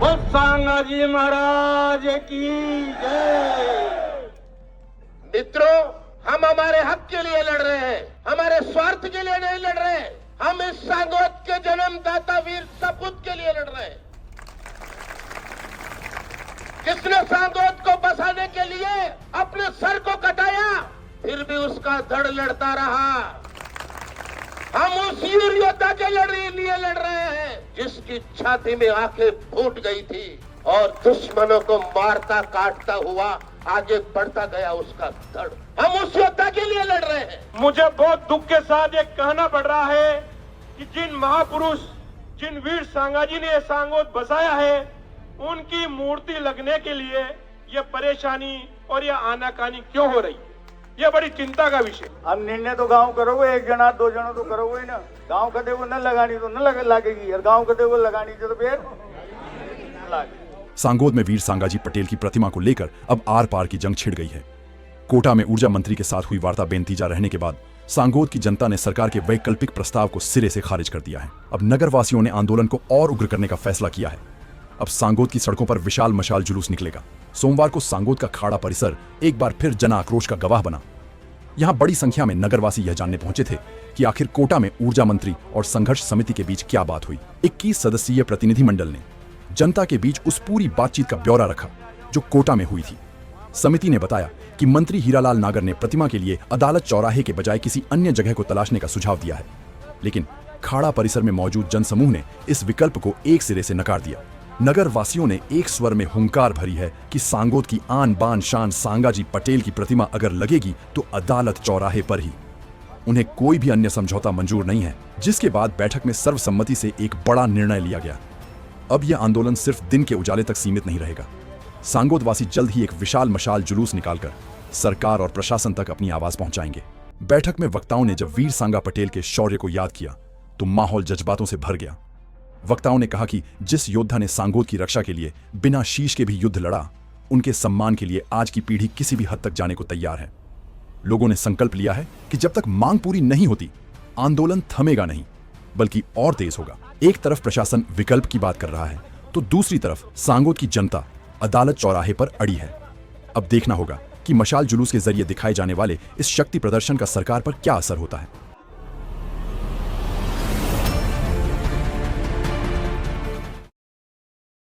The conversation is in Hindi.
सांगाजी महाराज की जय। मित्रों, हम हमारे हक के लिए लड़ रहे हैं, हमारे स्वार्थ के लिए नहीं लड़ रहे। हम इस सांगोद के जन्मदाता वीर सपूत के लिए लड़ रहे हैं, जिसने सांगोद को बसाने के लिए अपने सर को कटाया, फिर भी उसका धड़ लड़ता रहा। हम उस वीर योद्धा के लिए लड़ रहे हैं जिसकी छाती में आंखें फूट गई थी और दुश्मनों को मारता काटता हुआ आगे बढ़ता गया उसका धड़। हम उस योद्धा के लिए लड़ रहे हैं। मुझे बहुत दुख के साथ ये कहना पड़ रहा है कि जिन महापुरुष, जिन वीर सांगाजी ने सांगोद बसाया है, उनकी मूर्ति लगने के लिए ये परेशानी और ये आनाकानी क्यों हो रही है, ये बड़ी चिंता का विषय। अब निर्णय तो गांव करोगे, एक जना दो जना तो करोगे ही ना। गांव कदे वो न लगानी तो न लगेगी यार, गांव कदे वो लगानी तो फिर लागे। सांगोद में वीर सांगाजी पटेल की प्रतिमा को लेकर अब आर पार की जंग छिड़ गई है। कोटा में ऊर्जा मंत्री के साथ हुई वार्ता बेनतीजा रहने के बाद सांगोद की जनता ने सरकार के वैकल्पिक प्रस्ताव को सिरे से खारिज कर दिया है। अब नगर वासियों ने आंदोलन को और उग्र करने का फैसला किया है। अब सांगोद की सड़कों पर विशाल मशाल जुलूस निकलेगा। सोमवार को सांगोद का खाड़ा परिसर एक बार फिर जन आक्रोश का गवाह बना। यहां बड़ी संख्या में नगरवासी यह जानने पहुंचे थे कि आखिर कोटा में ऊर्जा मंत्री और संघर्ष समिति के बीच क्या बात हुई। 21 सदस्यीय प्रतिनिधिमंडल ने जनता के बीच उस पूरी बातचीत का ब्यौरा रखा जो कोटा में हुई थी। समिति ने बताया कि मंत्री हीरालाल नागर ने प्रतिमा के लिए अदालत चौराहे के बजाय किसी अन्य जगह को तलाशने का सुझाव दिया है, लेकिन खाड़ा परिसर में मौजूद जनसमूह ने इस विकल्प को एक सिरे से नकार दिया। नगर वासियों ने एक स्वर में हुंकार भरी है कि सांगोद की आन बान शान सांगाजी पटेल की प्रतिमा अगर लगेगी तो अदालत चौराहे पर ही। उन्हें कोई भी अन्य समझौता मंजूर नहीं है, जिसके बाद बैठक में सर्वसम्मति से एक बड़ा निर्णय लिया गया। अब यह आंदोलन सिर्फ दिन के उजाले तक सीमित नहीं रहेगा। सांगोदवासी जल्द ही एक विशाल मशाल जुलूस निकालकर सरकार और प्रशासन तक अपनी आवाज पहुंचाएंगे। बैठक में वक्ताओं ने जब वीर सांगा पटेल के शौर्य को याद किया तो माहौल जज्बातों से भर गया। वक्ताओं ने कहा कि जिस योद्धा ने सांगोद की रक्षा के लिए बिना शीश के भी युद्ध लड़ा, उनके सम्मान के लिए आज की पीढ़ी किसी भी हद तक जाने को तैयार है। लोगों ने संकल्प लिया है कि जब तक मांग पूरी नहीं होती, आंदोलन थमेगा नहीं, बल्कि और तेज होगा। एक तरफ प्रशासन विकल्प की बात कर रहा है तो दूसरी तरफ सांगोद की जनता अदालत चौराहे पर अड़ी है। अब देखना होगा कि मशाल जुलूस के जरिए दिखाए जाने वाले इस शक्ति प्रदर्शन का सरकार पर क्या असर होता है।